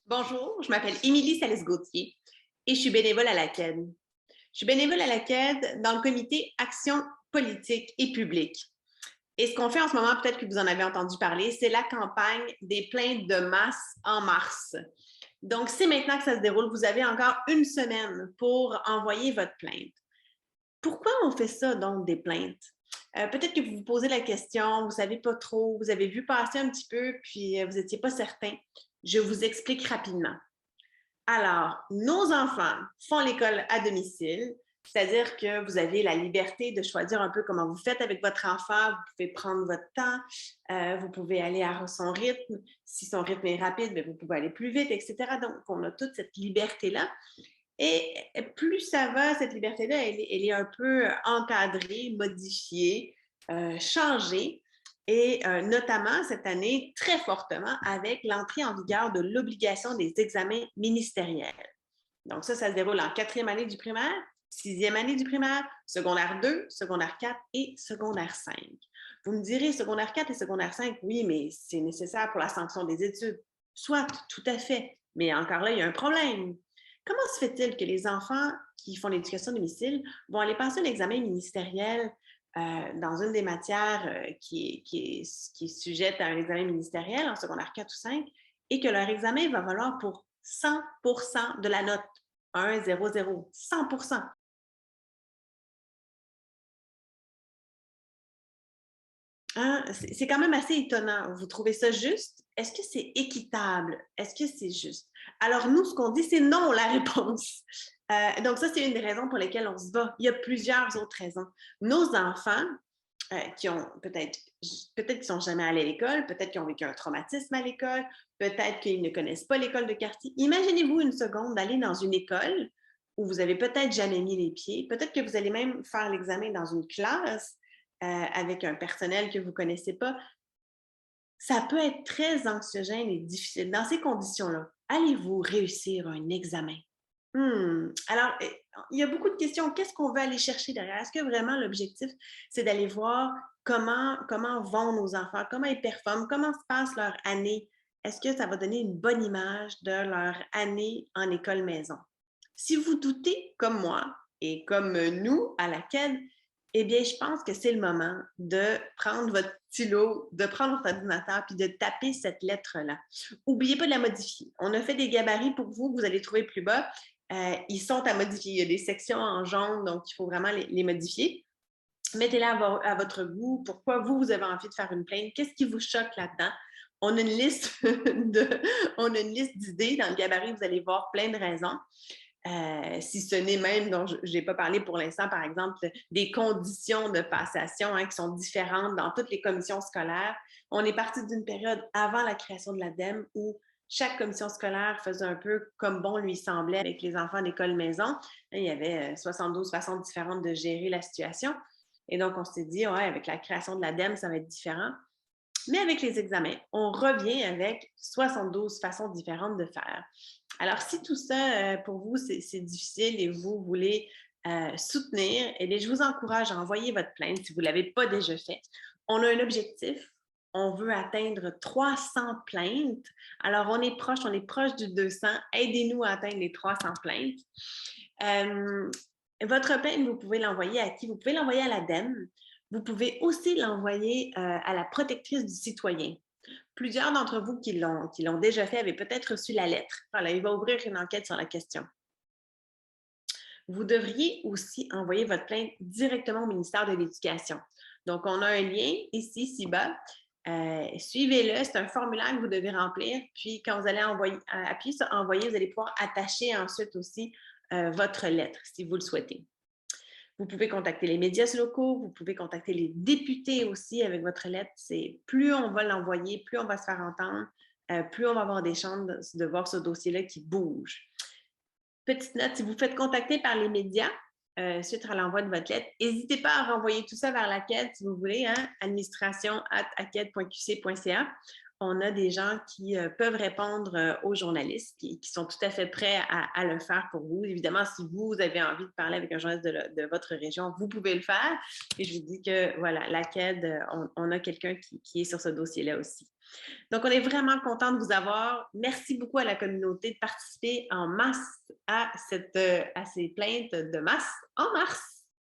Bonjour, je m'appelle Émilie Salès-Gauthier et je suis bénévole à la CAID. Je suis bénévole à la CAID dans le comité Action politique et publique. Et ce qu'on fait en ce moment, peut-être que vous en avez entendu parler, c'est la campagne des plaintes de masse en mars. Donc, c'est maintenant que ça se déroule. Vous avez encore une semaine pour envoyer votre plainte. Pourquoi on fait ça, donc, des plaintes? Peut-être que vous vous posez la question, vous ne savez pas trop, vous avez vu passer un petit peu, puis vous n'étiez pas certain. Je vous explique rapidement. Alors, nos enfants font l'école à domicile, c'est-à-dire que vous avez la liberté de choisir un peu comment vous faites avec votre enfant. Vous pouvez prendre votre temps, vous pouvez aller à son rythme. Si son rythme est rapide, bien, vous pouvez aller plus vite, etc. Donc, on a toute cette liberté-là. Et plus ça va, cette liberté-là, elle est un peu encadrée, modifiée, changée. Et notamment cette année, très fortement, avec l'entrée en vigueur de l'obligation des examens ministériels. Donc ça se déroule en quatrième année du primaire, sixième année du primaire, secondaire 2, secondaire 4 et secondaire 5. Vous me direz, secondaire 4 et secondaire 5, oui, mais c'est nécessaire pour la sanction des études. Soit, tout à fait. Mais encore là, il y a un problème. Comment se fait-il que les enfants qui font l'éducation à domicile vont aller passer un examen ministériel dans une des matières qui est sujette à un examen ministériel en secondaire 4 ou 5 et que leur examen va valoir pour 100 de la note 1, 0, 0, 100 hein? C'est quand même assez étonnant. Vous trouvez ça juste? Est-ce que c'est équitable? Est-ce que c'est juste? Alors, nous, ce qu'on dit, c'est non, la réponse. Donc, ça, c'est une des raisons pour lesquelles on se bat. Il y a plusieurs autres raisons. Nos enfants, qui ont peut-être qu'ils sont jamais allés à l'école, peut-être qu'ils ont vécu un traumatisme à l'école, peut-être qu'ils ne connaissent pas l'école de quartier. Imaginez-vous une seconde d'aller dans une école où vous avez peut-être jamais mis les pieds, peut-être que vous allez même faire l'examen dans une classe avec un personnel que vous ne connaissez pas. Ça peut être très anxiogène et difficile. Dans ces conditions-là, allez-vous réussir un examen? Alors, il y a beaucoup de questions. Qu'est-ce qu'on veut aller chercher derrière? Est-ce que vraiment l'objectif, c'est d'aller voir comment vont nos enfants, comment ils performent, comment se passe leur année? Est-ce que ça va donner une bonne image de leur année en école maison? Si vous doutez, comme moi et comme nous à la CAD, eh bien, je pense que c'est le moment de prendre votre stylo, de prendre votre ordinateur puis de taper cette lettre-là. N'oubliez pas de la modifier. On a fait des gabarits pour vous que vous allez trouver plus bas. Ils sont à modifier. Il y a des sections en jaune, donc il faut vraiment les modifier. Mettez-la à votre goût. Pourquoi vous avez envie de faire une plainte? Qu'est-ce qui vous choque là-dedans? On a une liste d'idées. Dans le gabarit, vous allez voir plein de raisons. Si ce n'est même, dont je n'ai pas parlé pour l'instant, par exemple, des conditions de passation qui sont différentes dans toutes les commissions scolaires. On est parti d'une période avant la création de l'ADEME où chaque commission scolaire faisait un peu comme bon lui semblait avec les enfants d'école maison. Il y avait 72 façons différentes de gérer la situation. Et donc, on s'est dit, ouais, avec la création de l'ADEME, ça va être différent. Mais avec les examens, on revient avec 72 façons différentes de faire. Alors, si tout ça, pour vous, c'est difficile et vous voulez soutenir, eh bien, je vous encourage à envoyer votre plainte si vous ne l'avez pas déjà fait. On a un objectif. On veut atteindre 300 plaintes. Alors, on est proche du 200. Aidez-nous à atteindre les 300 plaintes. Votre plainte, vous pouvez l'envoyer à qui? Vous pouvez l'envoyer à l'ADEME. Vous pouvez aussi l'envoyer à la protectrice du citoyen. Plusieurs d'entre vous qui l'ont déjà fait avaient peut-être reçu la lettre. Voilà, il va ouvrir une enquête sur la question. Vous devriez aussi envoyer votre plainte directement au ministère de l'Éducation. Donc, on a un lien ici, ci-bas. Suivez-le, c'est un formulaire que vous devez remplir. Puis, quand vous allez appuyer sur Envoyer, vous allez pouvoir attacher ensuite aussi votre lettre, si vous le souhaitez. Vous pouvez contacter les médias locaux, vous pouvez contacter les députés aussi avec votre lettre. C'est plus on va l'envoyer, plus on va se faire entendre, plus on va avoir des chances de voir ce dossier-là qui bouge. Petite note, si vous faites contacter par les médias suite à l'envoi de votre lettre, n'hésitez pas à renvoyer tout ça vers la CAID si vous voulez, administration@acad.qc.ca. On a des gens qui peuvent répondre aux journalistes qui sont tout à fait prêts à le faire pour vous. Évidemment, si vous avez envie de parler avec un journaliste de votre région, vous pouvez le faire. Et je vous dis que voilà, la CAID, on a quelqu'un qui est sur ce dossier-là aussi. Donc, on est vraiment content de vous avoir. Merci beaucoup à la communauté de participer en masse à ces plaintes de masse en mars.